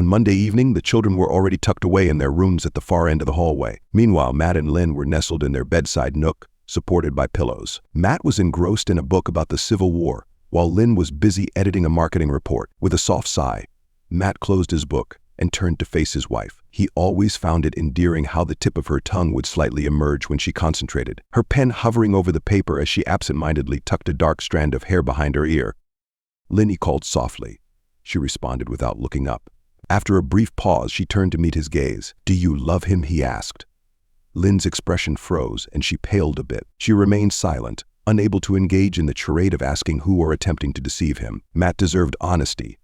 On Monday evening, the children were already tucked away in their rooms at the far end of the hallway. Meanwhile, Matt and Lynn were nestled in their bedside nook, supported by pillows. Matt was engrossed in a book about the Civil War, while Lynn was busy editing a marketing report. With a soft sigh, Matt closed his book and turned to face his wife. He always found it endearing how the tip of her tongue would slightly emerge when she concentrated, her pen hovering over the paper as she absent-mindedly tucked a dark strand of hair behind her ear. "Lynn," he called softly. She responded without looking up. After a brief pause, she turned to meet his gaze. "Do you love him?" he asked. Lynn's expression froze, and she paled a bit. She remained silent, unable to engage in the charade of asking who or attempting to deceive him. Matt deserved honesty.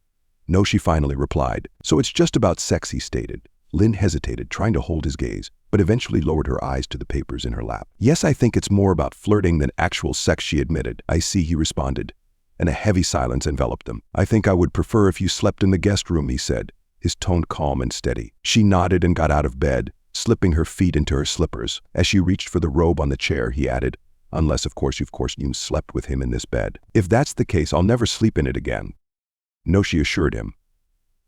"No," she finally replied. "So it's just about sex," he stated. Lynn hesitated, trying to hold his gaze, but eventually lowered her eyes to the papers in her lap. "Yes, I think it's more about flirting than actual sex," she admitted. "I see," he responded, and a heavy silence enveloped them. "I think I would prefer if you slept in the guest room," he said, his tone calm and steady. She nodded and got out of bed, slipping her feet into her slippers. As she reached for the robe on the chair, he added, "Unless, of course, you slept with him in this bed. If that's the case, I'll never sleep in it again." "No," she assured him.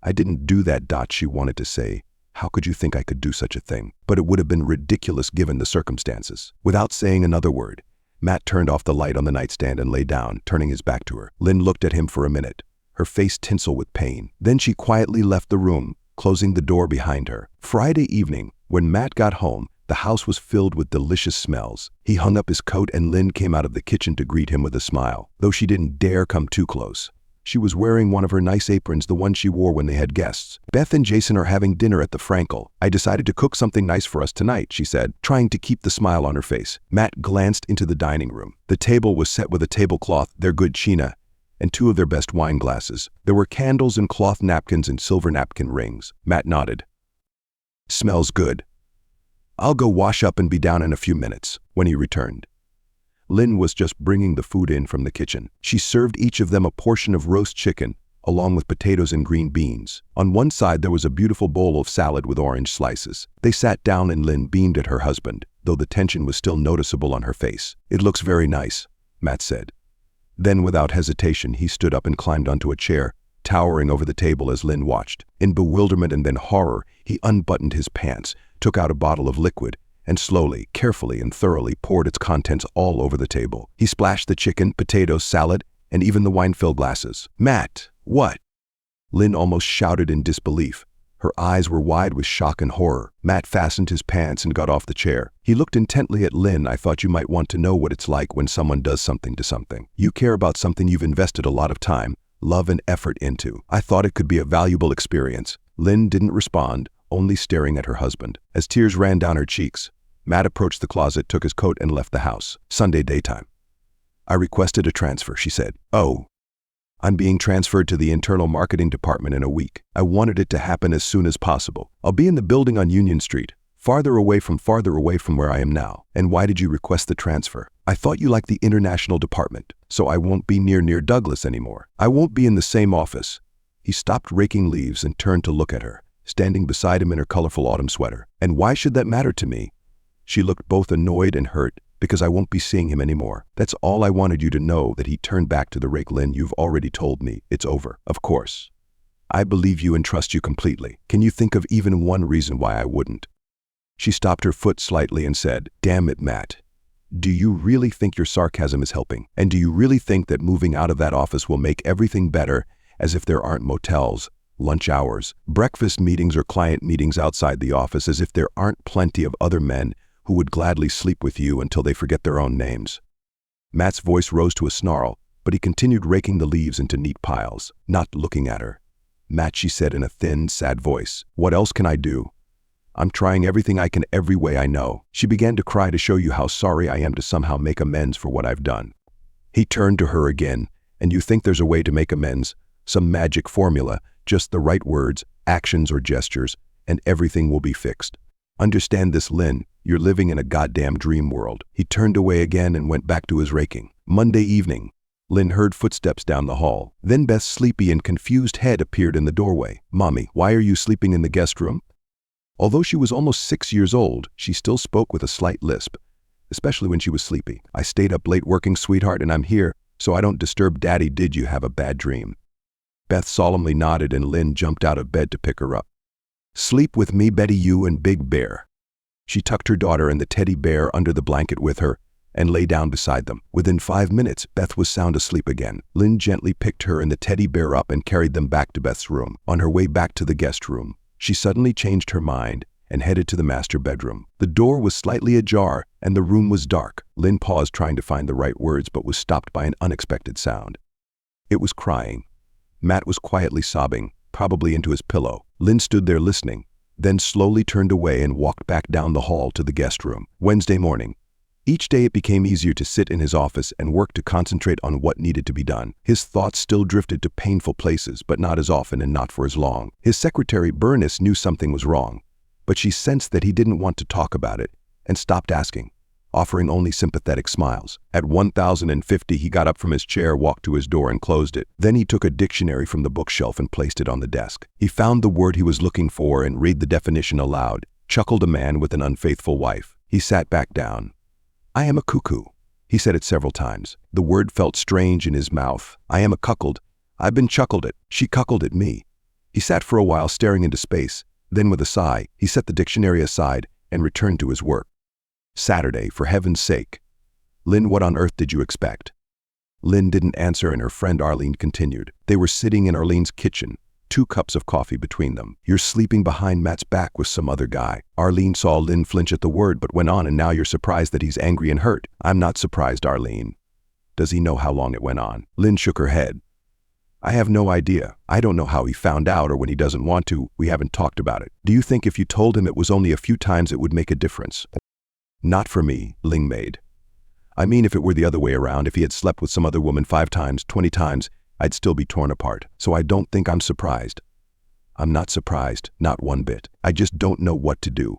"I didn't do that." She wanted to say, "How could you think I could do such a thing?" But it would have been ridiculous given the circumstances. Without saying another word, Matt turned off the light on the nightstand and lay down, turning his back to her. Lynn looked at him for a minute, her face tinsel with pain. Then she quietly left the room, closing the door behind her. Friday evening, when Matt got home, the house was filled with delicious smells. He hung up his coat and Lynn came out of the kitchen to greet him with a smile, though she didn't dare come too close. She was wearing one of her nice aprons, the one she wore when they had guests. "Beth and Jason are having dinner at the Frankel. I decided to cook something nice for us tonight," she said, trying to keep the smile on her face. Matt glanced into the dining room. The table was set with a tablecloth, their good china, and 2 of their best wine glasses. There were candles and cloth napkins and silver napkin rings. Matt nodded. "Smells good. I'll go wash up and be down in a few minutes." When he returned, Lynn was just bringing the food in from the kitchen. She served each of them a portion of roast chicken, along with potatoes and green beans. On one side, there was a beautiful bowl of salad with orange slices. They sat down and Lynn beamed at her husband, though the tension was still noticeable on her face. "It looks very nice," Matt said. Then, without hesitation, he stood up and climbed onto a chair, towering over the table as Lynn watched. In bewilderment and then horror, he unbuttoned his pants, took out a bottle of liquid, and slowly, carefully, and thoroughly poured its contents all over the table. He splashed the chicken, potatoes, salad, and even the wine-filled glasses. "Matt, what?" Lynn almost shouted in disbelief. Her eyes were wide with shock and horror. Matt fastened his pants and got off the chair. He looked intently at Lynn. "I thought you might want to know what it's like when someone does something to something. You care about something you've invested a lot of time, love, and effort into. I thought it could be a valuable experience." Lynn didn't respond, only staring at her husband. As tears ran down her cheeks, Matt approached the closet, took his coat, and left the house. Sunday daytime. "I requested a transfer," she said. "Oh. I'm being transferred to the internal marketing department in a week. I wanted it to happen as soon as possible. I'll be in the building on Union Street, farther away from where I am now." "And why did you request the transfer?" "I thought you liked the international department, so I won't be near Douglas anymore. I won't be in the same office." He stopped raking leaves and turned to look at her, standing beside him in her colorful autumn sweater. "And why should that matter to me?" She looked both annoyed and hurt. "Because I won't be seeing him anymore. That's all I wanted you to know." That he turned back to the rake. "Lynn, you've already told me. It's over." "Of course. I believe you and trust you completely. Can you think of even one reason why I wouldn't?" She stopped her foot slightly and said, "Damn it, Matt. Do you really think your sarcasm is helping? And do you really think that moving out of that office will make everything better, as if there aren't motels, lunch hours, breakfast meetings, or client meetings outside the office, as if there aren't plenty of other men who would gladly sleep with you until they forget their own names?" Matt's voice rose to a snarl, but he continued raking the leaves into neat piles, not looking at her. "Matt," she said in a thin, sad voice, "what else can I do? I'm trying everything I can every way I know." She began to cry to show you how sorry I am, to somehow make amends for what I've done. He turned to her again. "And you think there's a way to make amends? Some magic formula, just the right words, actions, or gestures, and everything will be fixed. Understand this, Lynn. You're living in a goddamn dream world." He turned away again and went back to his raking. Monday evening, Lynn heard footsteps down the hall. Then Beth's sleepy and confused head appeared in the doorway. "Mommy, why are you sleeping in the guest room?" Although she was almost 6 years old, she still spoke with a slight lisp, especially when she was sleepy. "I stayed up late working, sweetheart, and I'm here, so I don't disturb Daddy." "Did you have a bad dream?" Beth solemnly nodded and Lynn jumped out of bed to pick her up. "Sleep with me, Betty, you and Big Bear." She tucked her daughter and the teddy bear under the blanket with her and lay down beside them. Within 5 minutes, Beth was sound asleep again. Lynn gently picked her and the teddy bear up and carried them back to Beth's room. On her way back to the guest room, she suddenly changed her mind and headed to the master bedroom. The door was slightly ajar and the room was dark. Lynn paused trying to find the right words but was stopped by an unexpected sound. It was crying. Matt was quietly sobbing, probably into his pillow. Lynn stood there listening, then slowly turned away and walked back down the hall to the guest room. Wednesday morning. Each day it became easier to sit in his office and work to concentrate on what needed to be done. His thoughts still drifted to painful places, but not as often and not for as long. His secretary, Bernice, knew something was wrong, but she sensed that he didn't want to talk about it and stopped asking, offering only sympathetic smiles. At 1050, he got up from his chair, walked to his door and closed it. Then he took a dictionary from the bookshelf and placed it on the desk. He found the word he was looking for and read the definition aloud. Chuckled a man with an unfaithful wife. He sat back down. "I am a cuckoo." He said it several times. The word felt strange in his mouth. "I am a cuckold. I've been chuckled at. She cuckolded at me." He sat for a while staring into space. Then with a sigh, he set the dictionary aside and returned to his work. Saturday, for heaven's sake. "Lynn, what on earth did you expect?" Lynn didn't answer and her friend Arlene continued. They were sitting in Arlene's kitchen, 2 cups of coffee between them. "You're sleeping behind Matt's back with some other guy." Arlene saw Lynn flinch at the word but went on, "And now you're surprised that he's angry and hurt." "I'm not surprised, Arlene." "Does he know how long it went on?" Lynn shook her head. "I have no idea. I don't know how he found out or when he doesn't want to. We haven't talked about it." "Do you think if you told him it was only a few times it would make a difference?" "Not for me," Ling made. "I mean, if it were the other way around, if he had slept with some other woman 5 times, 20 times, I'd still be torn apart. So I don't think I'm surprised." "I'm not surprised, not one bit. I just don't know what to do.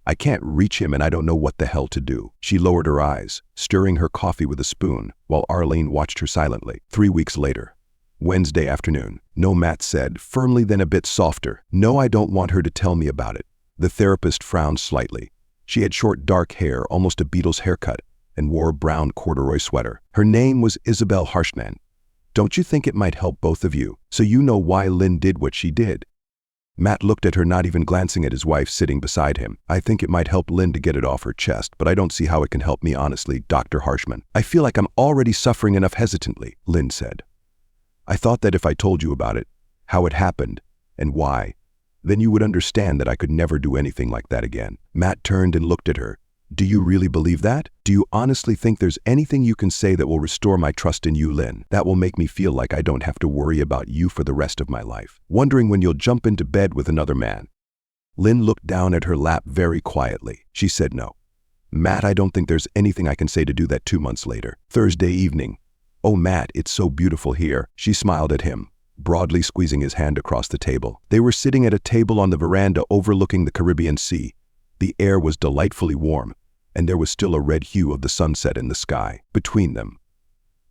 I can't reach him and I don't know what the hell to do." She lowered her eyes, stirring her coffee with a spoon, while Arlene watched her silently. 3 weeks later. Wednesday afternoon. "No," Matt said, firmly then a bit softer. "No, I don't want her to tell me about it." The therapist frowned slightly. She had short dark hair, almost a Beatles haircut, and wore a brown corduroy sweater. "Her name was Isabel Harshman. Don't you think it might help both of you, so you know why Lynn did what she did?" Matt looked at her, not even glancing at his wife sitting beside him. "I think it might help Lynn to get it off her chest, but I don't see how it can help me honestly, Dr. Harshman." "I feel like I'm already suffering enough." Hesitantly, Lynn said. "I thought that if I told you about it, how it happened, and why, then you would understand that I could never do anything like that again." Matt turned and looked at her. "Do you really believe that? Do you honestly think there's anything you can say that will restore my trust in you, Lynn? That will make me feel like I don't have to worry about you for the rest of my life, wondering when you'll jump into bed with another man." Lynn looked down at her lap very quietly. She said no. "Matt, I don't think there's anything I can say to do that." 2 months later. Thursday evening. "Oh, Matt, it's so beautiful here." She smiled at him, broadly squeezing his hand across the table. They were sitting at a table on the veranda overlooking the Caribbean Sea. The air was delightfully warm, and there was still a red hue of the sunset in the sky. Between them,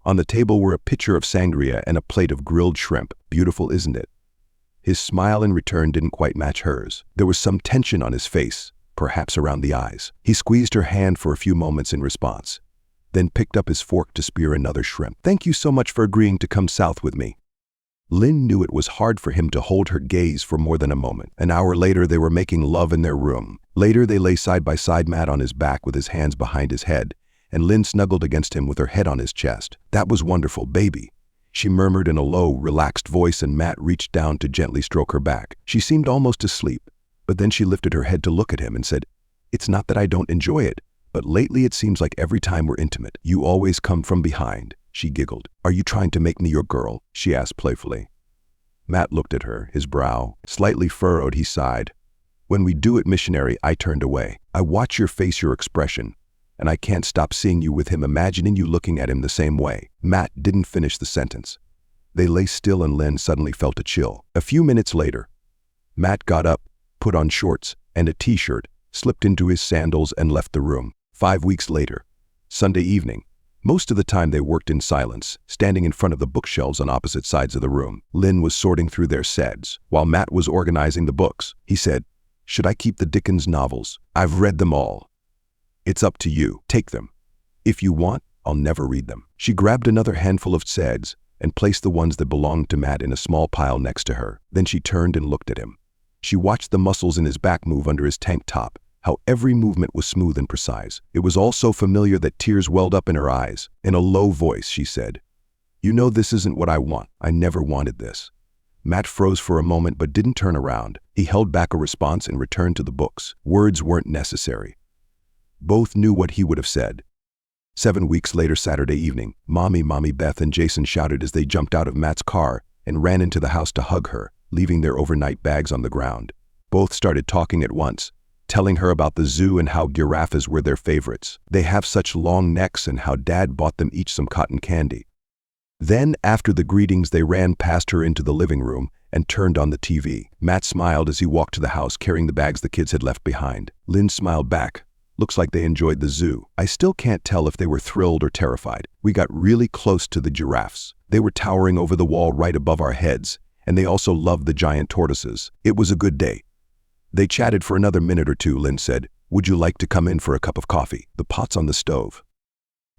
on the table were a pitcher of sangria and a plate of grilled shrimp. "Beautiful, isn't it?" His smile in return didn't quite match hers. There was some tension on his face, perhaps around the eyes. He squeezed her hand for a few moments in response, then picked up his fork to spear another shrimp. "Thank you so much for agreeing to come south with me." Lynn knew it was hard for him to hold her gaze for more than a moment. An hour later, they were making love in their room. Later, they lay side by side, Matt on his back with his hands behind his head, and Lynn snuggled against him with her head on his chest. "That was wonderful, baby," she murmured in a low, relaxed voice, and Matt reached down to gently stroke her back. She seemed almost asleep, but then she lifted her head to look at him and said, "It's not that I don't enjoy it, but lately it seems like every time we're intimate, you always come from behind." She giggled. "Are you trying to make me your girl?" she asked playfully. Matt looked at her, his brow slightly furrowed. He sighed. "When we do it, missionary, I turned away. I watch your face, your expression, and I can't stop seeing you with him, imagining you looking at him the same way." Matt didn't finish the sentence. They lay still and Lynn suddenly felt a chill. A few minutes later, Matt got up, put on shorts and a t-shirt, slipped into his sandals and left the room. 5 weeks later, Sunday evening. Most of the time they worked in silence, standing in front of the bookshelves on opposite sides of the room. Lynn was sorting through their sets, while Matt was organizing the books. He said, "Should I keep the Dickens novels? I've read them all." "It's up to you. Take them. If you want, I'll never read them." She grabbed another handful of seds, and placed the ones that belonged to Matt in a small pile next to her. Then she turned and looked at him. She watched the muscles in his back move under his tank top, how every movement was smooth and precise. It was all so familiar that tears welled up in her eyes. In a low voice, she said, "You know this isn't what I want. I never wanted this." Matt froze for a moment but didn't turn around. He held back a response and returned to the books. Words weren't necessary. Both knew what he would have said. 7 weeks later, Saturday evening, Mommy, Beth and Jason shouted as they jumped out of Matt's car and ran into the house to hug her, leaving their overnight bags on the ground. Both started talking at once, telling her about the zoo and how giraffes were their favorites. They have such long necks and how Dad bought them each some cotton candy. Then, after the greetings, they ran past her into the living room and turned on the TV. Matt smiled as he walked to the house carrying the bags the kids had left behind. Lynn smiled back. "Looks like they enjoyed the zoo." I still can't tell if they were thrilled or terrified. We got really close to the giraffes. They were towering over the wall right above our heads, and they also loved the giant tortoises. It was a good day. They chatted for another minute or two. Lynn said, "Would you like to come in for a cup of coffee? The pot's on the stove."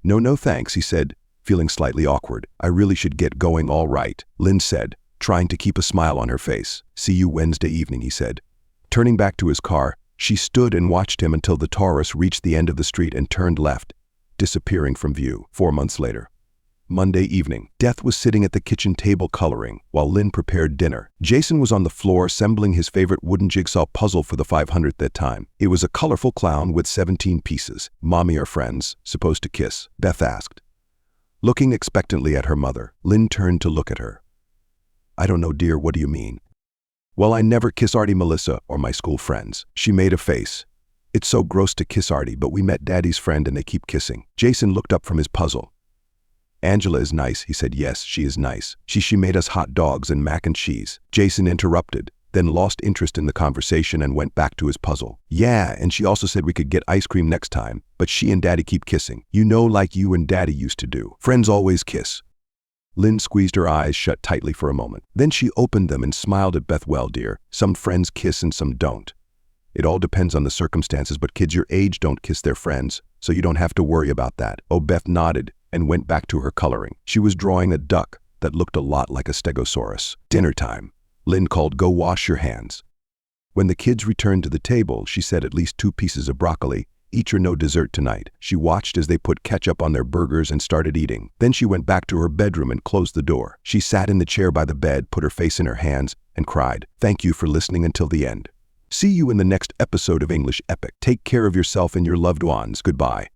No thanks," he said, feeling slightly awkward. "I really should get going." "All right," Lynn said, trying to keep a smile on her face. "See you Wednesday evening," he said. Turning back to his car, she stood and watched him until the Taurus reached the end of the street and turned left, disappearing from view. 4 months later. Monday evening. Death was sitting at the kitchen table coloring, while Lynn prepared dinner. Jason was on the floor assembling his favorite wooden jigsaw puzzle for the 500th time. It was a colorful clown with 17 pieces. "Mommy or friends, supposed to kiss?" Beth asked. Looking expectantly at her mother, Lynn turned to look at her. "I don't know, dear, what do you mean?" "Well, I never kiss Artie, Melissa, or my school friends." She made a face. "It's so gross to kiss Artie, but we met Daddy's friend and they keep kissing." Jason looked up from his puzzle. "Angela is nice," he said. "Yes, she is nice. She made us hot dogs and mac and cheese." Jason interrupted, then lost interest in the conversation and went back to his puzzle. "Yeah, and she also said we could get ice cream next time, but she and Daddy keep kissing. You know, like you and Daddy used to do. Friends always kiss." Lynn squeezed her eyes shut tightly for a moment. Then she opened them and smiled at Beth. "Well, dear, some friends kiss and some don't. It all depends on the circumstances, but kids your age don't kiss their friends, so you don't have to worry about that." Oh, Beth nodded and went back to her coloring. She was drawing a duck that looked a lot like a stegosaurus. Dinner time. Lynn called, "Go wash your hands." When the kids returned to the table, she said, "At least 2 pieces of broccoli, each or no dessert tonight." She watched as they put ketchup on their burgers and started eating. Then she went back to her bedroom and closed the door. She sat in the chair by the bed, put her face in her hands, and cried. Thank you for listening until the end. See you in the next episode of English Epic. Take care of yourself and your loved ones. Goodbye.